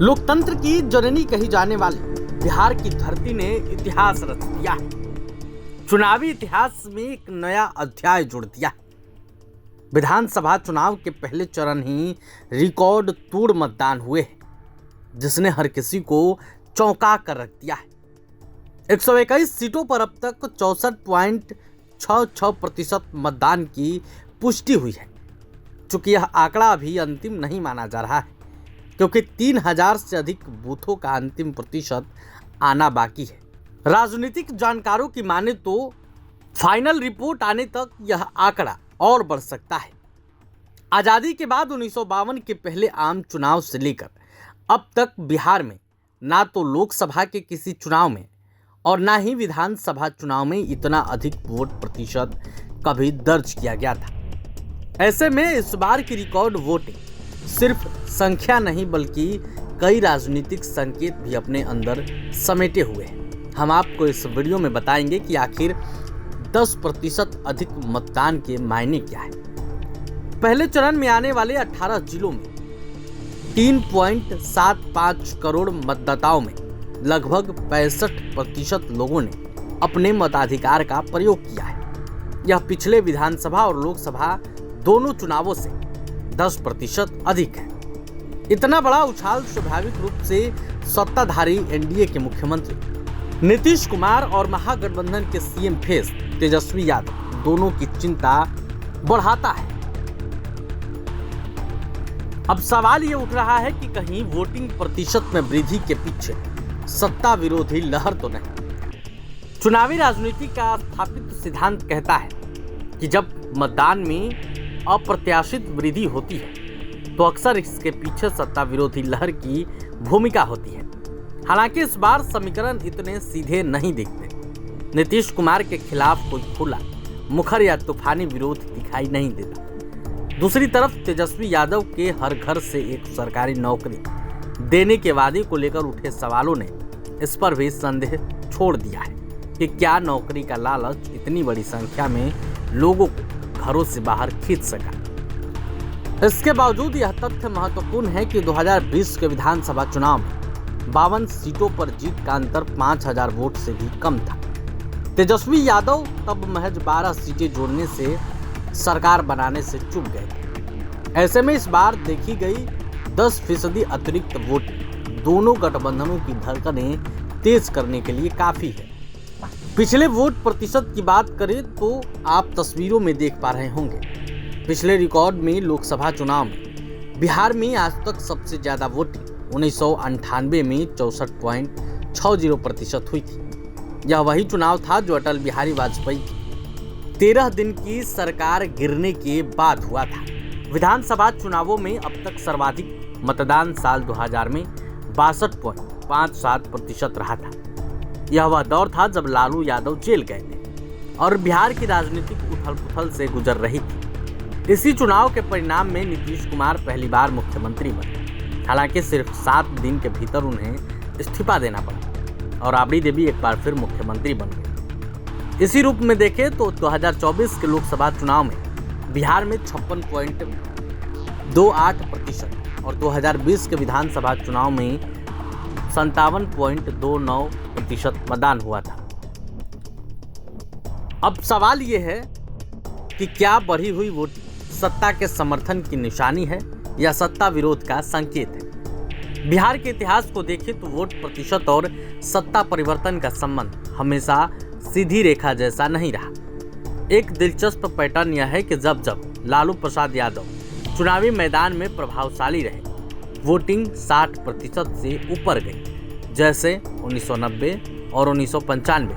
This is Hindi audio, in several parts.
लोकतंत्र की जननी कही जाने वाली बिहार की धरती ने इतिहास रच दिया है। चुनावी इतिहास में एक नया अध्याय जुड़ दिया है। विधानसभा चुनाव के पहले चरण ही रिकॉर्ड तोड़ मतदान हुए हैं, जिसने हर किसी को चौंका कर रख दिया है। 121 सीटों पर अब तक 64.66% मतदान की पुष्टि हुई है। चूंकि यह आंकड़ा अभी अंतिम नहीं माना जा रहा है, क्योंकि 3000 से अधिक बूथों का अंतिम प्रतिशत आना बाकी है। राजनीतिक जानकारों की माने तो फाइनल रिपोर्ट आने तक यह आंकड़ा और बढ़ सकता है। आज़ादी के बाद 1952 के पहले आम चुनाव से लेकर अब तक बिहार में ना तो लोकसभा के किसी चुनाव में और ना ही विधानसभा चुनाव में इतना अधिक वोट प्रतिशत कभी दर्ज किया गया था। ऐसे में इस बार की रिकॉर्ड वोटिंग सिर्फ संख्या नहीं बल्कि कई राजनीतिक संकेत भी अपने अंदर समेटे हुए हैं। हम आपको इस वीडियो में बताएंगे कि आखिर 10% अधिक मतदान के मायने क्या है। पहले चरण में आने वाले 18 जिलों में 3.75 करोड़ मतदाताओं में लगभग 65% लोगों ने अपने मताधिकार का प्रयोग किया है। यह पिछले विधानसभा और लोकसभा दोनों चुनावों से 10% अधिक है। इतना बड़ा उछाल स्वाभाविक रूप से सत्ताधारी एनडीए के मुख्यमंत्री नीतीश कुमार और महागठबंधन के सीएम फेस तेजस्वी यादव दोनों की चिंता बढ़ाता है। अब सवाल ये उठ रहा है कि कहीं वोटिंग प्रतिशत में वृद्धि के पीछे सत्ता विरोधी लहर तो नहीं। चुनावी राजनीति का स्थापित सिद्धांत कहता है कि जब मतदान में अप्रत्याशित वृद्धि होती है तो अक्सर इसके पीछे सत्ता विरोधी लहर की भूमिका होती है। हालांकि इस बार समीकरण इतने सीधे नहीं दिखते। नीतीश कुमार के खिलाफ कोई खुला मुखर या तूफानी विरोध दिखाई नहीं देता। दूसरी तरफ तेजस्वी यादव के हर घर से एक सरकारी नौकरी देने के वादे को लेकर उठे सवालों ने इस पर भी संदेह छोड़ दिया है कि क्या नौकरी का लालच इतनी बड़ी संख्या में लोगों को घरों से बाहर खींच सका। इसके बावजूद यह तथ्य महत्वपूर्ण है कि 2020 के विधानसभा चुनाव में 52 सीटों पर जीत का अंतर 5000 वोट से भी कम था। तेजस्वी यादव तब महज 12 सीटें जोड़ने से सरकार बनाने से चूक गए थे। ऐसे में इस बार देखी गई 10% अतिरिक्त वोट दोनों गठबंधनों की धड़कनें तेज करने के लिए काफी है। पिछले वोट प्रतिशत की बात करें तो आप तस्वीरों में देख पा रहे होंगे। पिछले रिकॉर्ड में लोकसभा चुनाव में बिहार में आज तक सबसे ज्यादा वोटिंग 1998 में 64.60% हुई थी। यह वही चुनाव था जो अटल बिहारी वाजपेयी की 13 दिन की सरकार गिरने के बाद हुआ था। विधानसभा चुनावों में अब तक सर्वाधिक मतदान साल 2000 में 62.57% रहा था। यह वह दौर था जब लालू यादव जेल गए थे और बिहार की राजनीतिक उथल-पुथल से गुजर रही थी। इसी चुनाव के परिणाम में नीतीश कुमार पहली बार मुख्यमंत्री बने। हालांकि सिर्फ 7 दिन के भीतर उन्हें इस्तीफा देना पड़ा और राबड़ी देवी एक बार फिर मुख्यमंत्री बन गए। इसी रूप में देखें तो 2024 के लोकसभा चुनाव में बिहार में 56.28% और 2020 के विधानसभा चुनाव में 57.29% मतदान हुआ था। अब सवाल यह है कि क्या बढ़ी हुई वोटिंग सत्ता के समर्थन की निशानी है या सत्ता विरोध का संकेत है। बिहार के इतिहास को देखें तो वोट प्रतिशत और सत्ता परिवर्तन का संबंध हमेशा सीधी रेखा जैसा नहीं रहा। एक दिलचस्प पैटर्न यह है कि जब जब लालू प्रसाद यादव चुनावी मैदान में प्रभावशाली रहे, वोटिंग 60% से ऊपर गई, जैसे 1990 और 1995।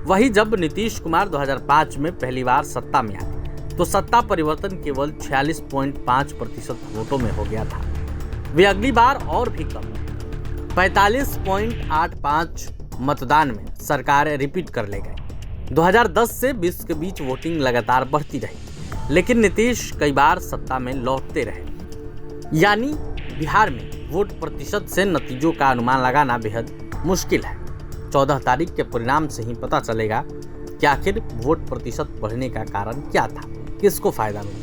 वही जब नीतीश कुमार 2005 में पहली बार सत्ता में आए तो सत्ता परिवर्तन केवल 46.5% वोटों में हो गया था। वे अगली बार और भी कम 45.85 मतदान में सरकार रिपीट कर ले गए। 2010 से 20 के बीच वोटिंग लगातार बढ़ती रही, लेकिन नीतीश कई बार सत्ता में लौटते रहे। यानी बिहार में वोट प्रतिशत से नतीजों का अनुमान लगाना बेहद मुश्किल है। 14 तारीख के परिणाम से ही पता चलेगा कि आखिर वोट प्रतिशत बढ़ने का कारण क्या था, किसको फायदा मिला।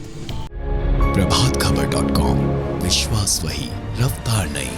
प्रभातखबर.com, विश्वास वही, रफ्तार नहीं।